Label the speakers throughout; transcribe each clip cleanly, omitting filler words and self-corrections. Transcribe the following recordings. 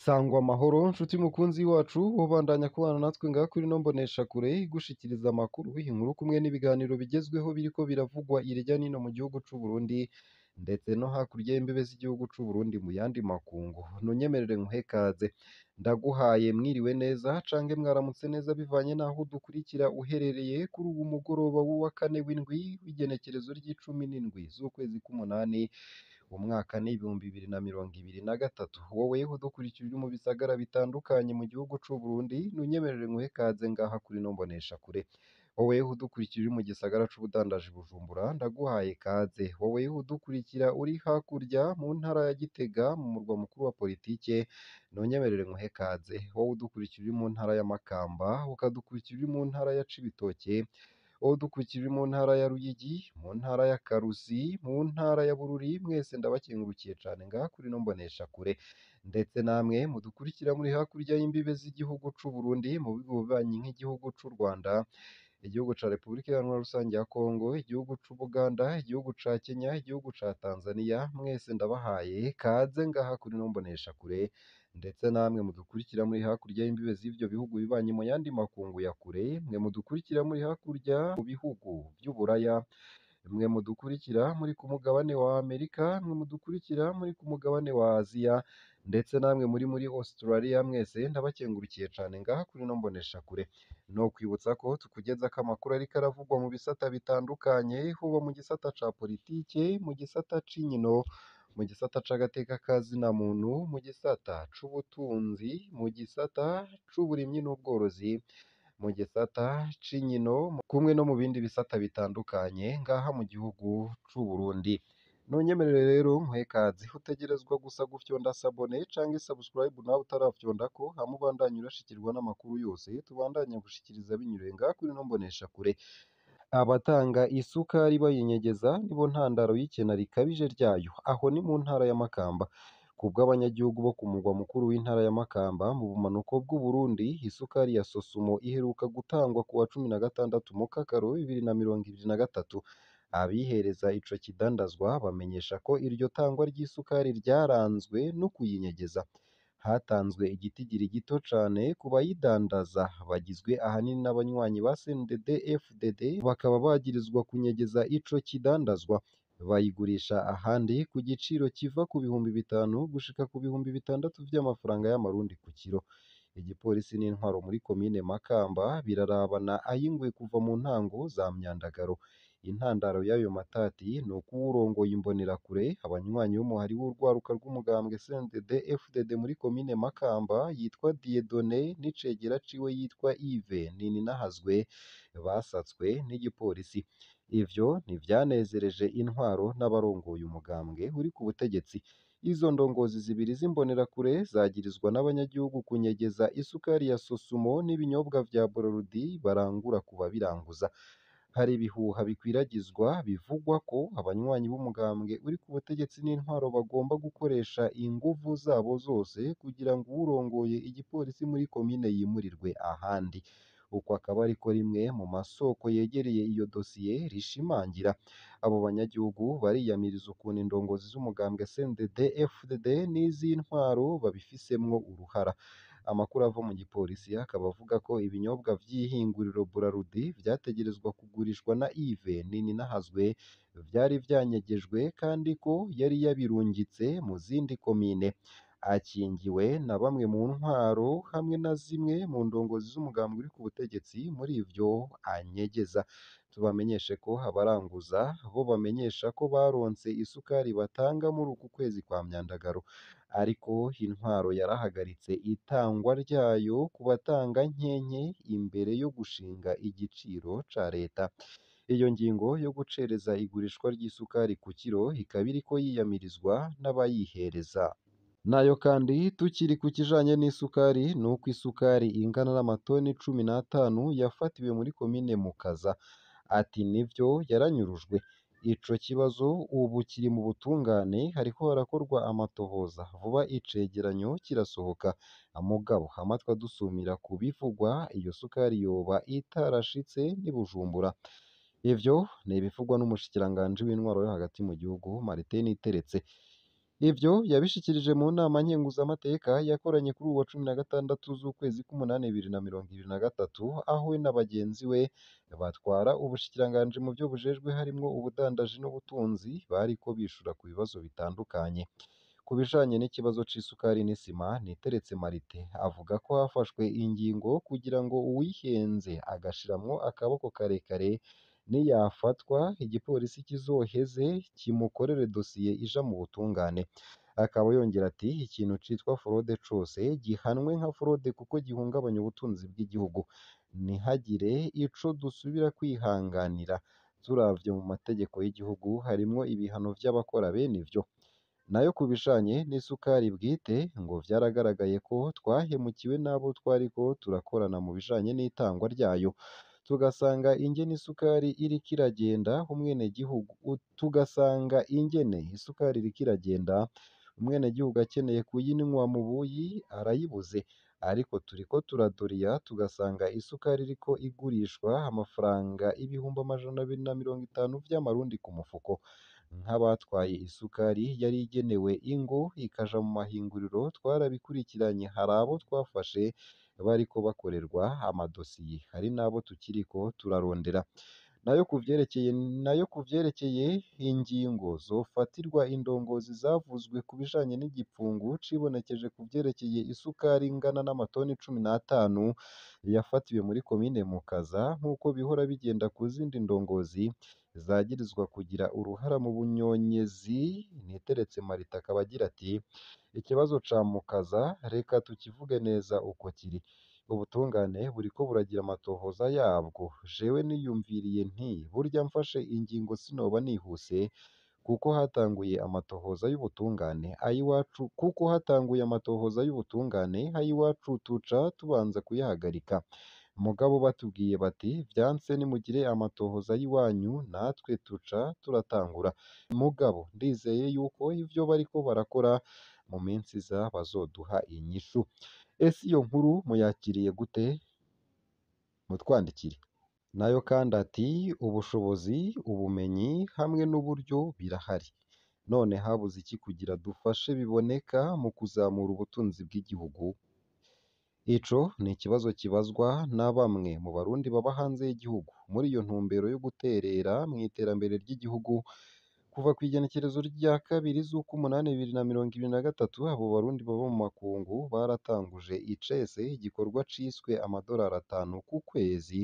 Speaker 1: Sangwa amahoro nshuti mukunzi wacu ubandanya kubana natwe ngaha kuri ino mboneshakure igushikiriza amakuru inkuru kumwe n'ibiganiro bigezweho biriko biravugwa irya nino mu gihugu c'u Burundi ndetse no hakurya y'imbibe z'igihugu c'u Burundi mu yandi makungu. Ntunyemerere nkuhe kaze, ndaguhaye mwiriwe neza canke mwaramutse neza bivanye n'aho udukurikira uherereye kuri uwu mugoroba w'uwa kane w'indwi w'igenekerezo ry'icumi n'indwi z'ukwezi k'umunani umwaka ni 2023. Wowe udukurikira uri mu bisagara bitandukanye mu gihugu c'u Burundi ntunyemerere nkuhe kaze ngaha kuri ino mboneshakure. Wowe udukurikira uri mu gisagara c'ubudandaji Bujumbura ndaguhaye kaze. Wowe udukurikira uri hakurya mu ntara ya Gitega mu murwa mukuru wa politike ntunyemerere nkuhe kaze. Wowe udukurikira uri mu ntara ya Makamba ukadukurikira uri mu ntara ya Cibitoke, wowe udukurikira uri mu ntara ya Ruyigi, mu ntara ya Karusi, mu ntara ya Bururi, mwese ndabakengurukiye cane ngaha kuri ino mboneshakure. Ndetse namwe mudukurikira muri hakurya y'imbibe z'igihugu c'u Burundi mu bihugu bibanyi nk'igihugu c'u Rwanda, igihugu ca Repubulika Iharanira Rusange ya Kongo, igihugu c'u Buganda, igihugu ca Kenya, igihugu ca Tanzania, mwese ndabahaye kaze ngaha kuri ino mboneshakure. Ndetse namwe mudukurikira muri hakurya y'imbibe z'ivyo bihugu bibanyi mu yandi makungu ya kure, mwe mudukurikira muri hakurya mu bihugu vy'Uburaya, mwe mudukurikira muri ku mugabane wa Amerika, mwe mudukurikira muri ku mugabane wa Aziya, ndetse namwe muri Australia, mwese ndabakengurukiye cane ngaha kuri ino mboneshakure. No kwibutsa ko tukugezako amakuru ariko aravugwa mu bisata bitandukanye, huba mu gisata ca politike, mu gisata c'inkino, mu gisata c'agateka ka zina muntu, mu gisata c'ubutunzi, mu gisata c'uburimyi n'ubworozi, mu gisata c'inkino, kumwe no mu bindi bisata bitandukanye ngaha mu gihugu c'u Burundi. Ntunyemerere rero nkuhe kaze, utegerezwa gusa gufyonda sabone canke subscribe nawe utarafyondako, hama ubandanye urashikirwa n'amakuru yose tubandanya gushikiriza binyuriye ngaha kuri ino mboneshakure. Abatanga isukari bayinyegeza nibo ntandaro y'ikena rikabije ryayo, aho ni mu ntara ya Makamba. Kubw'abanyagihugu bo ku mugwa mukuru w'intara ya Makamba mu bumanuko bw'u Burundi, isukari ya Sosumo iheruka gutangwa ku wa 16 Mukakaro 2023. Abihereza ico kidandazwa bamenyesha ko iryo tangwa ry'isukari ryaranzwe no kuyinyegeza. Hatanzwe igitigiri gito cane ku bayidandaza bagizwe ahanini n'abanywanyi ba CNDD-FDD, bakaba bagirizwa kunyegeza ico kidandazwa. Bayigurisha ahandi ku giciro kiva ku bihumbi 5 gushika ku bihumbi 6 vy'amafaranga y'amarundi ku kiro. Igipolisi n'intwaro muri komine Makamba birarabana ayingwe kuva mu ntango za Myandagaro. Intandaro y'ayo matati ni uko uwurongoye imbonerakure, abanywanyi b'umuhari w'urwaruka rw'umugambwe CNDD-FDD muri komine Makamba yitwa Dieudonné n'icegera ciwe yitwa Yves Nininahazwe basatswe n'igipolisi. Ivyo ntivyanezereje intwaro n'abarongoye umugambwe uri ku butegetsi. Izo ndongozi zibiri z'imbonerakure zagirizwa n'abanyagihugu kunyegeza isukari ya Sosumo n'ibinyobwa vya Braludi barangura ku babiranguza. Hari ibihuha bikwiragizwa bivugwa ko abanywanyi b'umugambwe uri ku butegetsi n'intwaro bagomba gukoresha inguvu zabo zose kugira ngo uwurongoye igipolisi muri komine yimurirwe ahandi. Uko akaba ariko rimwe mu masoko yegereye iyo dosiye rishimangira. Abo banyagihugu bariyamiriza ukuntu indongozi z'umugambwe CNDD-FDD n'iz'intwaro babifisemwo uruhara. Amakuru ava mu gipolisi akaba avuga ko ibinyobwa vy'ihinguriro Braludi vyategerezwa kugurishwa na Yves Nininahazwe vyari vyanyegejwe kandi ko yari yabirungitse mu zindi komine. Akingiwe na bamwe mu ntwaro hamwe na zimwe mu ndongozi z'umugambwe uri ku butegetsi muri ivyo anyegeza. Tubamenyeshe ko abaranguza bo bamenyesha ko baronse isukari batanga muri uku kwezi kwa Myandagaro, ariko intwaro yarahagaritse itangwa ryayo ku batanga nkenke imbere yo gushinga igiciro ca leta. Iyo ngingo yo gucereza igurishwa ry'isukari ku kiro ikaba iriko yiyamirizwa n'abayihereza. Nayo kandi tukiri ku kijanye n'isukari, nuko isukari ingana n'amatoni 15 yafatiwe muri komine Mukaza. Ati nivyo yaranyurujwe. Ico kibazo ubu kiri mu butungane, hariko harakorwa amatohoza, vuba icegeranyo kirasohoka. Mugabo amatwi adusumira ku bivugwa, iyo sukari yoba itarashitse n'i Bujumbura. Ivyo ni ibivugwa n'umushikiranganji w'intwaro yo hagati mu gihugu Martin Niteretse. Ivyo yabishikirije mu nama nkenguzamateka yakoranye kuri uwu wa 16 z'ukwezi kw'umunani 2023, aho we na bagenzi we batwara ubushikiranganji mu vyo bujejwe harimwo ubudandaji n'ubutunzi bariko bishura ku bibazo bitandukanye. Ku bijanye n'ikibazo c'isukari n'isima, Niteretse Martin avuga ko hafashwe ingingo kugira ngo uwihenze agashiramwo akaboko karekare niyafatwa igipolisi kizoheze kimukorere dosiye ija mu butungane. Akaba yongera ati ikintu citwa fraude cose gihanwe nka fraude kuko gihungabanya ubutunzi bw'igihugu. Ntihagire ico dusubira kwihanganira. Turavye mu mategeko y'igihugu harimwo ibihano vy'abakora bene ivyo. Nayo ku bijanye n'isukari bwite ngo vyaragaragaye ko twahemukiwe n'abo twariko turakorana mu bijanye n'itangwa ryayo. Tugasanga ingene isukari iriko iragenda umwenegihugu akeneye kuyinywa mu buyi arayibuze. Ariko turiko turadoriya tugasanga isukari iriko igurishwa amafaranga ibihumbi 250 vy'amarundi ku mufuko. Nk'abatwaye isukari yari igenewe ingo ikaja mu mahinguriro twarabikurikiranye, hari abo twafashe bariko bakorerwa amadosiye, hari n'abo tukiriko turarondera. Nayo kuvyerekeye ingingo zofatirwa indongozi zavuzwe ku bijanye n'igipfungu cibonekeje ku vyerekeye isukari ingana n'amatoni 15 yafatiwe muri komine Mukaza, nk'uko bihora bigenda ku zindi ndongozi zagirizwa kugira uruhara mu bunyonyezi. Niteretse Martin akaba agira ati ikibazo ca Mukaza reka tukivuge neza uko kiri. Ubutungane buriko buragira amatohoza yabwo. Jewe niyumviriye nti burya mfashe ingingo sinoba nihuse kuko hatanguye amatohoza y'ubutungane ayiwacu tuca tubanza kuyahagarika. Mugabo batubwiye bati vyanse nimugire amatohoza y'iwanyu natwe tuca turatangura. Mugabo ndizeye yuko ivyo bariko barakora mu minsi iza bazoduha inyishu. Ese iyo nkuru muyakiriye gute? Mutwandikire. Nayo kandi ati ubushobozi, ubumenyi hamwe n'uburyo birahari. None habuze iki kugira dufashe biboneka mu kuzamura ubutunzi bw'igihugu? Ico ni ikibazo kibazwa na bamwe mu Barundi baba hanze y'igihugu muri iyo ntumbero yo guterera mw'iterambere ry'igihugu. Kuva kw'igenekerezo rya 2 z'ukw'umunani 2023, abo Barundi baba mu makungu baratanguje icese igikorwa ciswe $5 ku kwezi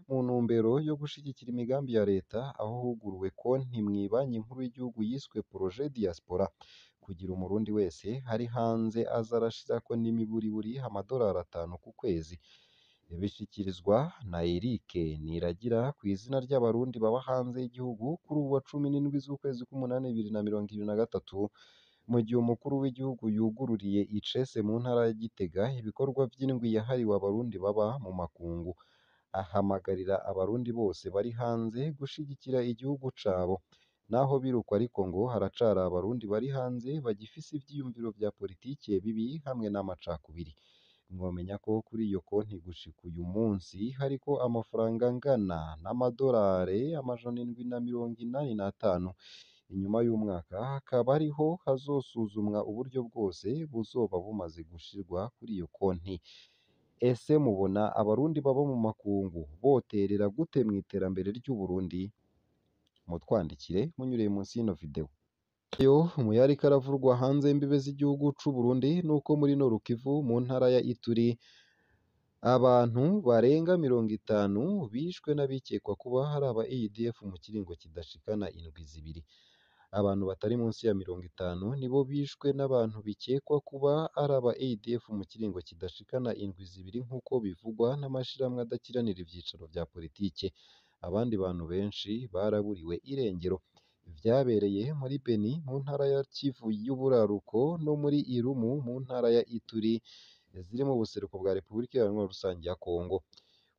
Speaker 1: mu ntumbero yo gushigikira imigambi ya leta, aho huguruwe konti mw'ibanki nkuru y'igihugu yiswe Projet Diaspora kugira umurundi wese ari hanze aza arashirako n'imiburiburi $5 ku kwezi. Bishikirizwa na Eric Niragira kw'izina ry'abarundi baba hanze y'igihugu kuri uwu wa 17 z'ukwezi kw'umunani 2023, mu gihe umukuru w'igihugu yugururiye icese mu ntara ya Gitega ibikorwa vy'indwi yahariwe abarundi baba mu makungu. Ahamagarira abarundi bose bari hanze gushigikira igihugu cabo. Naho biruko ariko ngo haracari abarundi bari hanze bagifise ivyiyumviro vya politike bibi hamwe n'amacakubiri. Mwomenya ko kuri iyo konti gushika uyu munsi hariko amafaranga angana n'amadolari 785. Inyuma y'umwaka hakaba ariho hazosuzumwa uburyo bwose buzoba bumaze gushirwa kuri iyo konti. Ese mubona abarundi baba mu makungu boterera gute mw'iterambere ry'Uburundi? Mutwandikire munyuriye munsi y'ino video. Yo muyariko aravurwa hanze y'imbibe z'igihugu c'Uburundi nuko muri Nord Kivu mu ntara ya Ituri abantu barenga 50 bishwe n'abikekwa kuba hari aba ADF mu kiringo kidashikana indwi zibiri. Abantu batari munsi ya 50 nibo bishwe n'abantu bikekwa kuba ari aba ADF mu kiringo kidashikana indwi zibiri, nk'uko bivugwa n'amashirahamwe adakiranira ivyicaro vya politike. Abandi bantu benshi baraburiwe irengero. Vyabereye muri Beni mu ntara ya Kivu y'uburaruko no muri Irumu mu ntara ya Ituri ziri mu buseruko bwa Repubulika Iharanira Rusangi ya Kongo.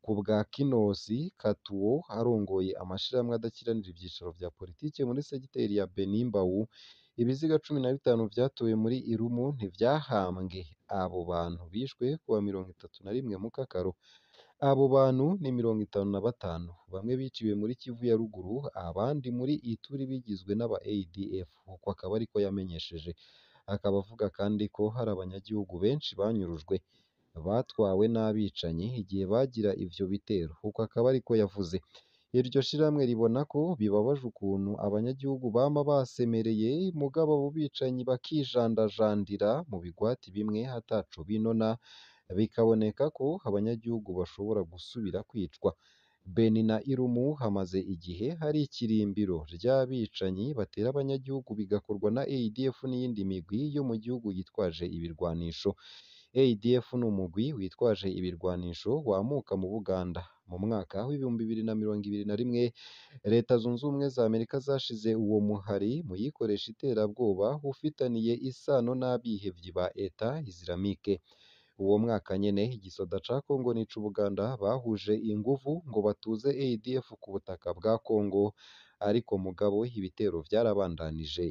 Speaker 1: Ku bwa Kinosi Katuo arongoye amashirahamwe adakiranira ivyicaro vya politike muri segiteri ya Beni Mbau, ibiziga 15 vyatowe muri Irumu ntivyahambwe. Abo bantu bishwe kuwa 31 Mukakaro. Abo bantu ni 55, bamwe biciwe muri Kivu ya ruguru, abandi muri Ituri bigizwe n'aba ADF, uko akaba ariko yamenyesheje. Akaba avuga kandi ko hari abanyagihugu benshi banyurujwe, batwawe n'abicanyi igihe bagira ivyo bitero, uko akaba ariko yavuze. Iryo shirahamwe ribona ko bibabaje ukuntu abanyagihugu bama basemereye mugabo abo bicanyi bakijandajandira mu bigwati bimwe ataco binona, bikaboneka ko abanyagihugu bashobora gusubira kwicwa. Beni na Irumu hamaze igihe hari ikirimbiro ry'abicanyi batera abanyagihugu bigakorwa na ADF n'iyindi migwi yo mu gihugu yitwaje ibirwanisho. ADF ni umugwi witwaje ibirwanisho wamuka mu Buganda. Mu mwaka w'ibihumbi 2021, Leta Zunze Ubumwe za Amerika zashize uwo muhari mu yikoresha iterabwoba ufitaniye isano n'abihevyi ba Eta Islamique. Uwo mwaka nyene igisoda ca Congo n'ica Ubuganda bahuje inguvu ngo batuze ADF ku butaka bwa Congo, ariko mugabo ibitero vyarabandanije.